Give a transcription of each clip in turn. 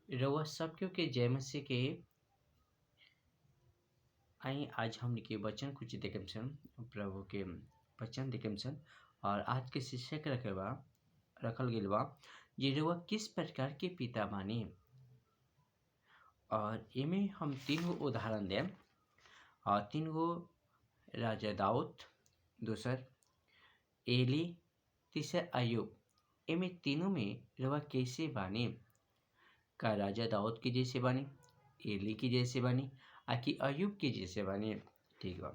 रउआ सबके के जय मसीह के आई आज हमने के वचन कुछ देखेम सन प्रभु के वचन देखेम सन। और आज के शिक्षक रखल गेल बा जे रउआ किस प्रकार के पिता बानी। और एमे हम 3 गो उदाहरण देम। और 3 गो राजा दाऊद, दूसर एली, तीसर अय्यूब। एमे तीनों में रउआ कैसे बानी? का राजा दाऊद के जैसे बानी, एली की जैसे बानी, आकि अय्यूब के जैसे बानी? ठीक बा।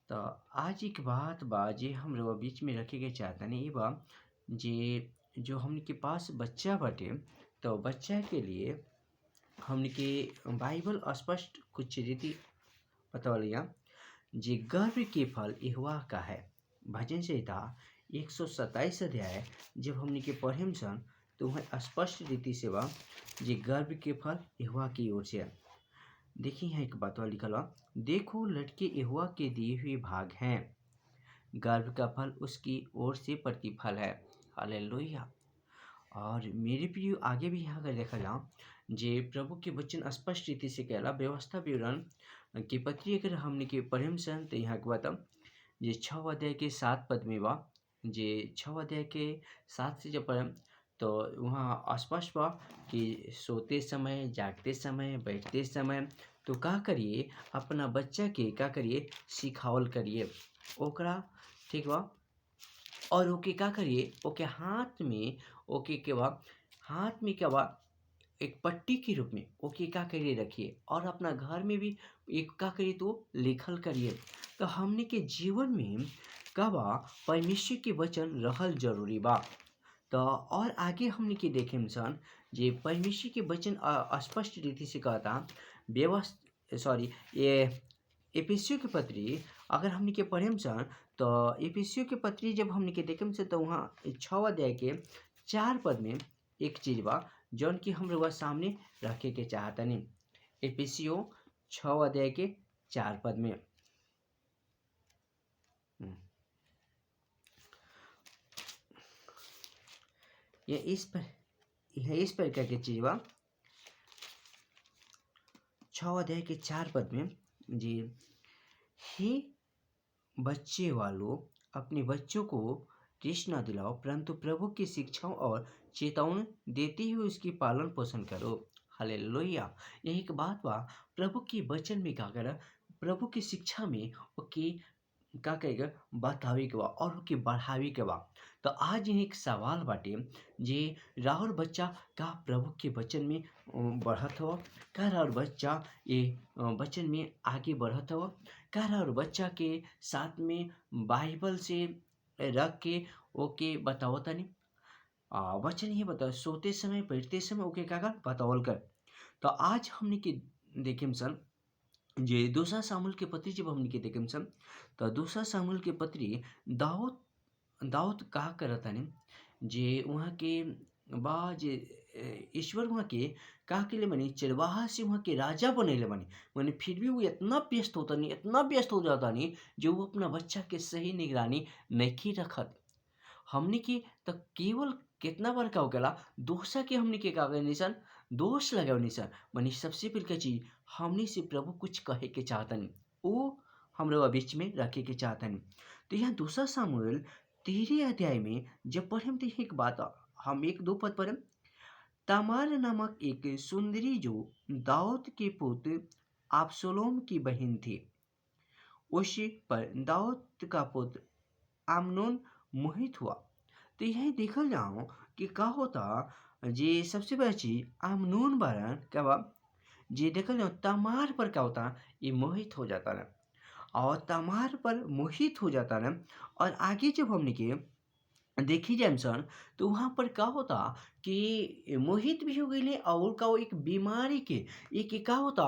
तो आज एक बात बा जे हम रउआ बीच में रखे के चाहतनी ई बा जे जो हमने के पास बच्चा बाटे, तो बच्चा के लिए हमने के बाइबल स्पष्ट कुछ रीति बतवलिया जे गर्व के फल यहोवा का है। भजन संहिता 127 अध्याय जब हमने के पढ़ेम सन तो वह स्पष्ट रीति से बा जे गर्व के फल यहोवा की ओर से है। देखिए यहाँ एक बात लिखल बा, देखो लड़के यहोवा के दिए हुए भाग हैं, गर्व का फल उसकी ओर से प्रतिफल है। हालेलुया। और मेरे प्रिय आगे भी यहाँ अगर देखा जाओ जे प्रभु के वचन स्पष्ट रीति से कहला व्यवस्था विवरण की पत्री अगर हमने के पढ़ेम सन तो यहाँ के बता जे 6 अध्याय के 7 पद में बा जे 6 अध्याय के 7 से जब पढ़ेम तो वहाँ स्पष्ट बा कि सोते समय, जागते समय, बैठते समय तो का करिए, अपना बच्चा के का करिए, सिखावल करिए ओकरा। ठीक बा। और ओके का करिए, ओके हाथ में ओके के बा, हाथ में क्या बा, एक पट्टी के रूप में ओके का करिए रखिए। और अपना घर में भी एक का करिए तो लिखल करिए। तो हमने के जीवन में का बा परमेश्वर के वचन रहल जरूरी बा। तो और आगे हमने के देखेम सन जे परमेश्वर के वचन स्पष्ट रीति से कहता ये एफिसियों के पत्री अगर हमने के पढ़ेम सन तो एफिसियों के पत्री जब हमने के देखेम सन तो वहाँ 6 अध्याय के 4 पद में एक चीज बा जौन की हम लोग सामने रखे के चाहतनी। एफिसियों 6 अध्याय के 4 पद में यह इस प्रकार की चीज बा 6 अध्याय के 4 पद में जी, हे बच्चे वालों अपने बच्चों को टेस्ट न दिलाओ परंतु प्रभु की शिक्षाओं और चेतावनी देते हुए उसकी पालन पोषण करो। हालेलुया। यही एक बात बा प्रभु की वचन में का करा, प्रभु की शिक्षा में ओके का कहेगा बतावे के बा और ओके बढ़ावे के बा। तो आज एक सवाल बाटे जे राहुल बच्चा का प्रभु के वचन में बढ़त हो, का राहुल बच्चा ये वचन में आगे बढ़त हो, का राहुल बच्चा के साथ में बाइबल से रख के ओके बताओ तनी वचन ये बताओ सोते समय बैठते समय ओके का बतावल कर। तो आज हमने के देखेम सन जे दूसरा सामुएल के पत्री जब हमने के देखेम सन तो दूसरा सामुएल के पत्री दाऊद का करतानी जे वहाँ के बा जे ईश्वर वहाँ के का के लिए मनी चरवाहा से वहाँ के राजा बनेले बनी मैंने फिर भी वो इतना व्यस्त होता नहीं, इतना व्यस्त हो जाता नहीं जो वो अपना बच्चा के सही निगरानी नहीं रखत। हमने की तो केवल कितना बार का हो गया दोषा के हमने के कागज निशान दोष लगा निशान मनी सबसे पहले चीज हमने से प्रभु कुछ कहे के चाहतन वो हम लोग बीच में रखे के चाहतन। तो यहाँ दूसरा सामुएल 13 अध्याय में जब पढ़े तो एक बात हम 1-2 पद पढ़े, तमार नामक एक सुंदरी जो दाऊद के पुत्र अब्सलोम की बहन थी, उस पर दाऊद का पुत्र आमनोन मोहित हुआ। तो यही देखल जाओ कि का होता जे सबसे बड़ा चीज आमनोन बारन क्या बा जे देखल जाओ तमार पर क्या होता ये मोहित हो जाता है और तमार पर मोहित हो जाता है। और आगे जब हमने के देखी जाए सन तो वहाँ पर क्या होता कि मोहित भी हो गई और का वो एक बीमारी के एक क्या होता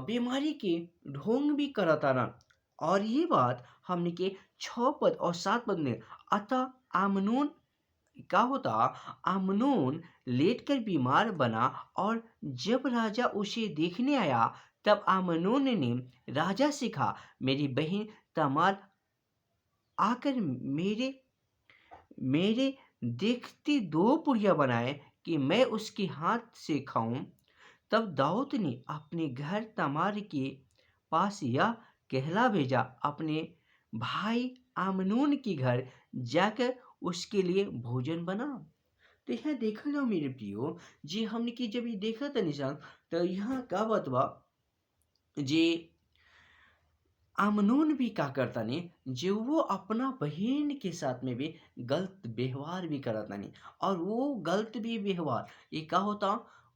बीमारी के ढोंग भी करता ना। और ये बात हमने के 6 पद और 7 पद में अतः आमनोन क्या होता आमनोन लेटकर बीमार बना और जब राजा उसे देखने आया तब आमनोन ने राजा से कहा मेरी बहन तमार आकर मेरे देखती 2 पुड़िया बनाए कि मैं उसके हाथ से खाऊं। तब दाऊद ने अपने घर तमार के पास यह कहला भेजा, अपने भाई आमनून के घर जाकर उसके लिए भोजन बना। तो यहाँ देखल जाओ मेरे प्रियो, जे हमने की जब ये देखा था निशान, तो यहाँ का बात बा जे अमनून भी का करता नहीं, जो वो अपना बहन के साथ में भी गलत व्यवहार भी करता नहीं। और वो गलत भी व्यवहार ये का होता,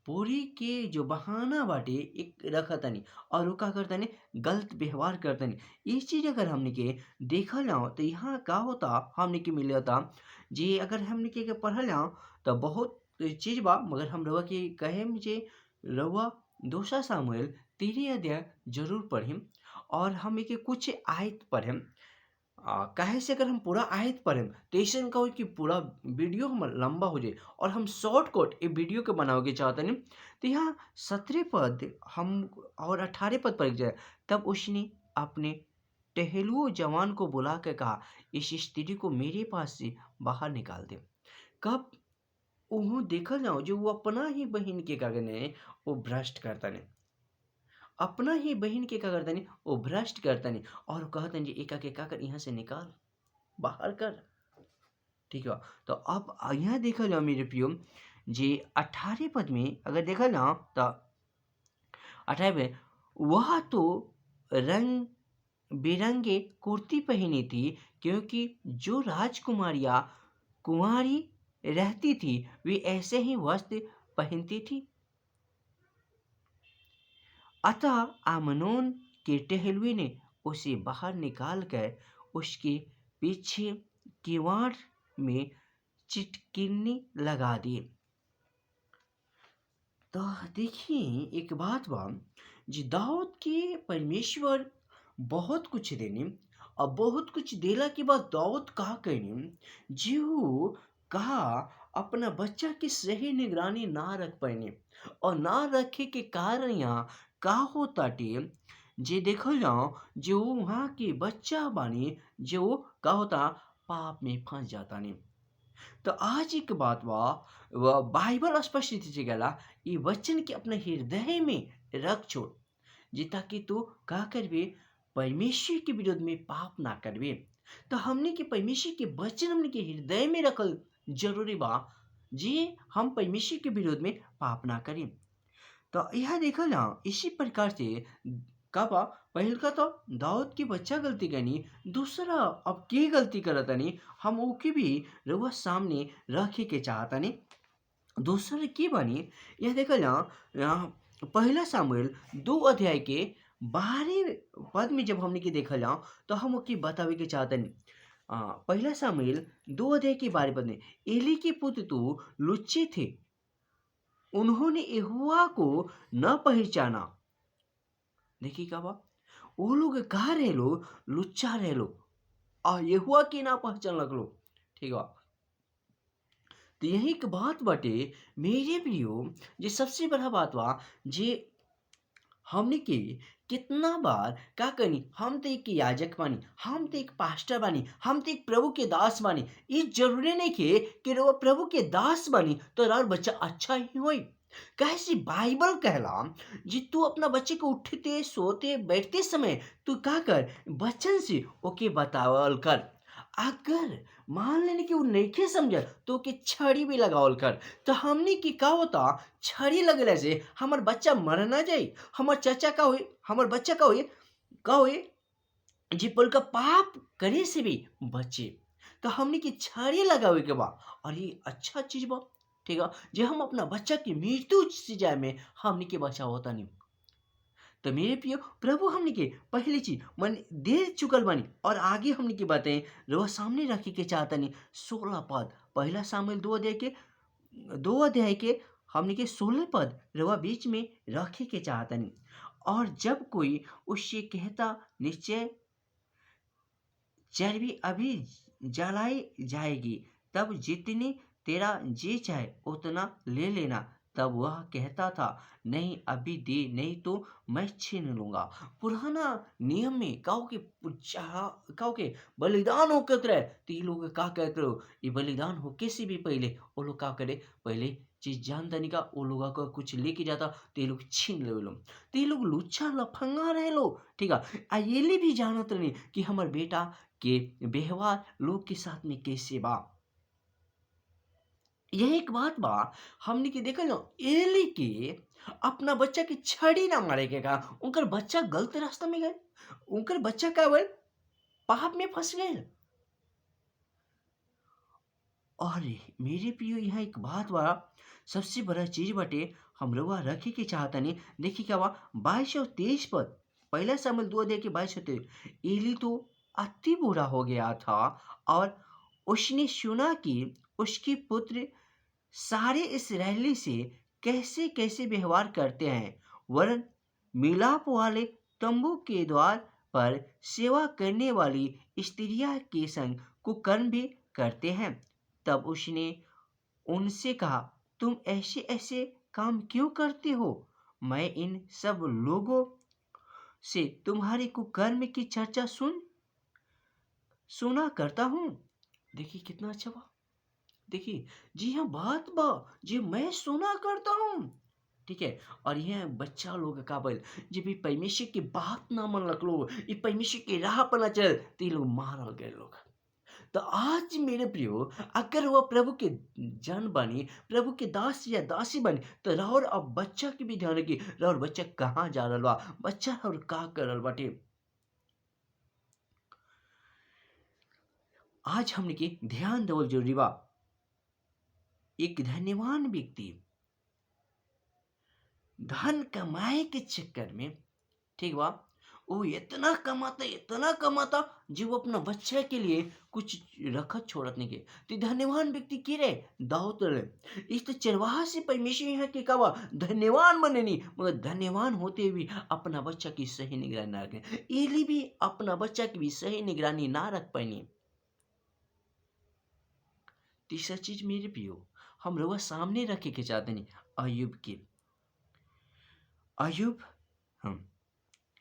पूरी के जो बहाना बाटे एक रखता नहीं, और वो का करता नहीं, गलत व्यवहार करता नहीं। ये चीज अगर हमने के देखा जाओ तो यहाँ का होता, हमने के मिले होता जे अगर हमने के पढ़ल जाओ तो बहुत चीज बा, मगर हम रवा के कहे जे रवा दूसरा सामुएल 13 अध्याय जरूर पढ़िम, और हम एक कुछ आयत पढ़ेम। काहे से अगर हम पूरा आयत पढ़ेम तो ऐसे का हो कि पूरा वीडियो हम लंबा हो जाए, और हम शॉर्टकट ये वीडियो के बनाओगे चाहते नहीं। तो यहाँ 17 पद हम और 18 पद पढ़ जाए। तब उसने अपने टहलुओ जवान को बुला कर कहा, इस स्त्री को मेरे पास से बाहर निकाल दे। कब वो देखा जाओ जो वो अपना ही बहन के कागने वो भ्रष्ट करता नहीं, अपना ही बहन के का करता नहीं, वो भ्रष्ट करता नहीं, और कहता नहीं एका के का कर यहाँ से निकाल, बाहर कर। ठीक है, तो अब यहाँ देखा जाओ मेरे प्रियो, जे 18 पद में अगर देखा जाओ तो 18 में वह तो रंग बिरंगे कुर्ती पहनी थी, क्योंकि जो राजकुमारियां कुंवारी रहती थी वे ऐसे ही वस्त्र पहनती थी। अतः आमनोन के टहलुए ने उसे बाहर निकालकर उसके पीछे किवाड़ में चिटकिनी लगा दी। तो देखिए एक बात बा, जी दाऊद के परमेश्वर बहुत कुछ देने, और बहुत कुछ देला के बाद दाऊद कहा कहने, जो कहा अपना बच्चा की सही निगरानी ना रख पाने, और ना रखे के कारण यहाँ का होता टे, जे देखो जाओ जो वहाँ के बच्चा बानी जो का होता पाप में फंस जाता नहीं। तो आज एक बात वह बाइबल स्पष्ट रीति से कहला, ये वचन के अपने हृदय में रख छोड़, जी ताकि तू का करबे, परमेश्वर के विरोध में पाप ना करबे। तो हमने के परमेश्वर के वचन हमने के हृदय में रखल जरूरी बा, जी हम परमेश्वर के विरोध में पाप ना करें। तो यह देखा ना इसी प्रकार से का बा, पहल का तो दाऊद की बच्चा गलती करनी, दूसरा अब के गलती करता नहीं, हम ओके भी रउआ सामने रखे के चाहता नहीं। दूसरा की बनी यह देखा जा, पहला सामुएल 2 अध्याय के 12 पद में जब हमने की देखा जाओ तो हम ओके बतावे के चाहता नहीं। पहला सामुएल 2 अध्याय के 12 पद में, एली के पुत्र तो लुच्चे थे, उन्होंने यहोवा को न पहचाना। देखिए का बा, वो लोग कहा रहे लो, लुच्चा रहे लो, और यहोवा की ना पहचान लग लो। ठीक है, तो यही एक बात बाटे मेरे प्रियो, जे सबसे बड़ा बात बा, जे हमने के कितना बार का कनी, हम तो एक याजक बानी, हम तो एक पास्टर बानी, हम तो एक प्रभु के दास बानी। ये जरूरी नहीं के कि वो प्रभु के दास बानी तो रार बच्चा अच्छा ही होई। कैसी बाइबल कहला, जी तू अपना बच्चे को उठते सोते बैठते समय तू का कर, बच्चन से ओके बतावल कर। अगर मान लेने कि वो नहीं समझ तो के छड़ी भी लगावल कर। तो हमने की का होता, छड़ी लगले से हमार बच्चा मर ना जाए, हमार चाचा का हुई, हमार बच्चा का हुई जी पल का पाप करे से भी बचे। तो हमने की छड़ी लगावे के बा, और ये अच्छा चीज बा। ठीक है, जो हम अपना बच्चा की मृत्यु से जाए में हमने के बचा होता नहीं। तो मेरे प्रियो प्रभु हमने के पहली चीज मन दे चुकल बानी, और आगे हमने की बातें रोज सामने रखे के चाहता नहीं। 16 पद पहला सामुएल 2 अध्याय के हमने के 16 पद रवा बीच में रखे के चाहता नहीं। और जब कोई उससे कहता निश्चय चर्बी अभी जलाई जाएगी, तब जितनी तेरा जी चाहे उतना ले लेना। तब वह कहता था, नहीं अभी दे, नहीं तो मैं छीन लूंगा। पुराना नियम में काऊ के बलिदान होकर रहे, तो ये लोग का कहते हो, ये बलिदान होके से भी पहले वो लोग का करे, पहले चीज जानता नहीं का वो लोग का कुछ लेके जाता तो ये लोग छीन ले लोग, तो ये लोग लुच्चा लफंगा रहे लोग, ठीक है। आ ये भी जानत नहीं कि हमार बेटा के व्यवहार लोग के साथ में कैसे बा। यह एक बात बा, हमने के देखल ना एली के अपना बच्चा के छड़ी ना मारे के का, उनकर बच्चा गलत रास्ता में गए, उनकर बच्चा का बोल पाप में फंस गए। और मेरे प्रियो यहाँ एक बात बा, सबसे बड़ा चीज बाटे हम रउआ रखे के चाहता नहीं। देखिए क्या बा 22-23 पद, पहला सामुएल 2 अध्याय के 22-23। एली तो अति बुरा हो गया था और उसने सुना कि उसके पुत्र सारे इसराइली से कैसे कैसे व्यवहार करते हैं, वरन मिलाप वाले तंबू के द्वार पर सेवा करने वाली स्त्रियां के संग कुकर्म भी करते हैं। तब उसने उनसे कहा, तुम ऐसे ऐसे काम क्यों करते हो? मैं इन सब लोगों से तुम्हारे कुकर्म की चर्चा सुना करता हूँ। देखिए कितना अच्छा बा। देखिए जी हाँ बात बा जी मैं सुना करता हूँ, ठीक है। और यह बच्चा लोग का बल जब भी परमेश्वर की बात ना मन रख लो, ये परमेश्वर की राह पर ना चल तो ये लोग मारल गए लोग। तो आज मेरे प्रियो, अगर वह प्रभु के जन बनी, प्रभु के दास या दासी बनी, तो राहुल अब बच्चा की भी ध्यान रखी, राहुल बच्चा कहाँ जा रहा बा, बच्चा और का कर रहा बाटे। आज हमने के ध्यान देवल जरूरी बा। एक धन्यवान व्यक्ति धन कमाए के चक्कर में, ठीक बा, वो इतना कमाता जो वो अपना बच्चे के लिए कुछ रखत छोड़त नहीं के। तो धन्यवान व्यक्ति की रे दाऊद रहे, इस तो चरवाहा से परमेश्वर यहाँ के कहा धन्यवान बने नहीं, मगर धन्यवान होते भी अपना बच्चा की सही निगरानी ना रखें। एली भी अपना बच्चा की भी सही निगरानी ना रख पानी। तीसरा चीज मेरे पियो हम लोग सामने रखे के चाहते नहीं, अयुब के अयुब हम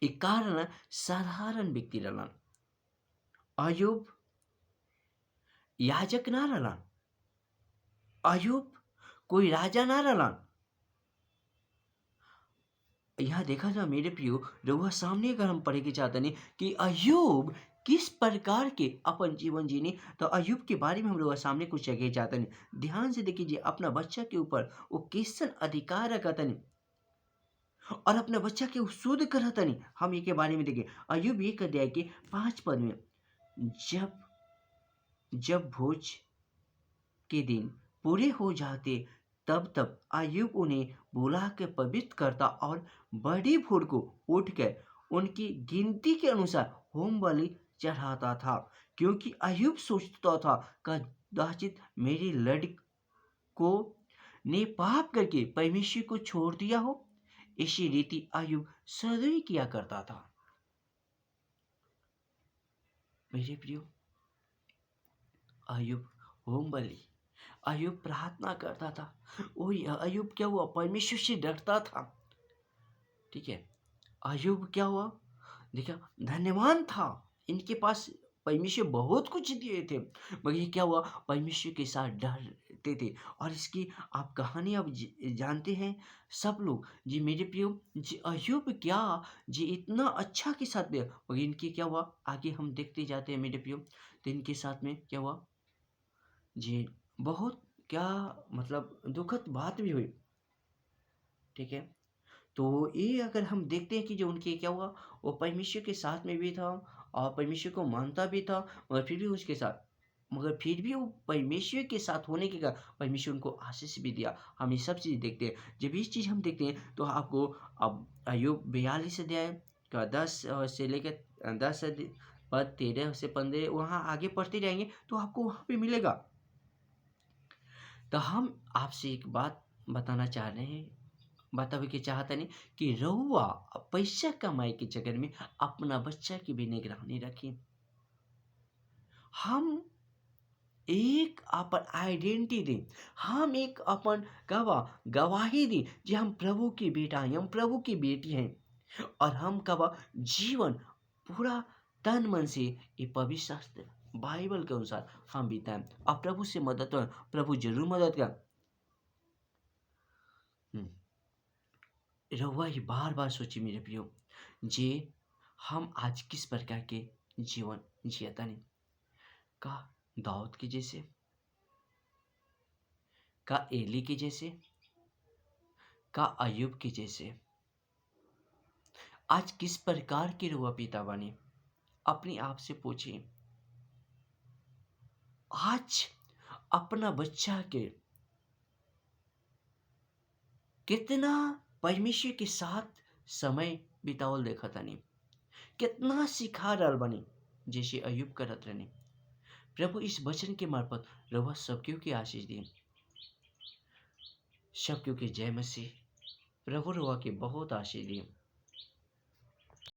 एक कारण साधारण व्यक्ति रहलन। अयुब याजक ना रहलन, अयुब कोई राजा ना रहलन। यहाँ देखा जा मेरे प्रियो रउआ सामने अगर हम पढ़े के चाहते नहीं कि अयुब किस प्रकार के अपन जीवन जीने, तो अयुब के बारे में हम लोग सामने कुछ जगह चाहते नहीं। ध्यान से देखिए अपना बच्चा के ऊपर वो कैसन अधिकार रखता नहीं और अपना बच्चा के शुद्ध करता नहीं। हम ये के बारे में देखें अयुब 1 अध्याय के 5 पद में, जब जब भोज के दिन पूरे हो जाते तब तब अयुब उन्हें बुला के पवित्र करता और बड़ी भोर को उठकर उनकी गिनती के अनुसार होम बलि चढ़ाता था, क्योंकि अयुब सोचता था कदाचित मेरी लड़को ने पाप करके परमेश्वर को छोड़ दिया हो। इसी रीति अयुब सदैव किया करता था। मेरे प्रियो अयुब होम बलि, अयुब प्रार्थना करता था, वो अयुब क्या हुआ परमेश्वर से डरता था, ठीक है। अयुब क्या हुआ देखा धन्यवान था, इनके पास परमेश्वर बहुत कुछ दिए थे, मगर ये क्या हुआ परमेश्वर के साथ डरते थे। और इसकी आप कहानी आप जानते हैं सब लोग जी मेरे प्रियो जी अयुब क्या जी इतना अच्छा के साथ में, मगर इनके क्या हुआ आगे हम देखते जाते हैं मेरे प्रियो। तो इनके साथ में क्या हुआ जी बहुत क्या मतलब दुखद बात भी हुई, ठीक है। तो ये अगर हम देखते हैं कि जो उनके क्या हुआ वो परमेश्वर के साथ में भी था और परमेश्वर को मानता भी था, मगर फिर भी वो परमेश्वर के साथ होने के कारण परमेश्वर उनको आशीष भी दिया। हम ये सब चीज़ देखते हैं, जब इस चीज़ हम देखते हैं तो आपको अब अय्यूब 42 अध्याय का 10 से लेकर 10 पद 13 से 15 वहाँ आगे पढ़ते जाएंगे तो आपको वहाँ पे मिलेगा। तो हम आपसे एक बात बताना चाह रहे हैं, बतावे के चाहता नहीं कि रहुआ पैसा कमाए के चक्कर में अपना बच्चा की भी निगरानी रखें। हम एक अपन आइडेंटिटी दें, हम एक अपन गवाही दें कि हम प्रभु की बेटा हैं, हम प्रभु की बेटी हैं और हम जीवन पूरा तन मन से ये पवित्र शास्त्र बाइबल के अनुसार हम बिताएं और प्रभु से मदद करें। प्रभु जरूर मदद कर। हम्म, रउआ ही बार बार सोची मेरे प्रियो, जे हम आज किस प्रकार के जीवन जियता नहीं। का दाऊद के जैसे, का एली के जैसे, का अयुब के जैसे। आज किस प्रकार के रउआ पिता बने, अपने आप से पूछिए। आज अपना बच्चा के कितना परमेश्वर के साथ समय बितावल देखा तानी, कितना सिखा रहल बानी, जैसे अयुब करत रहने। प्रभु इस वचन के मार्फत रउआ सबके की आशीष दी। सबके की जय मसीह। प्रभु रउआ के बहुत आशीष दी।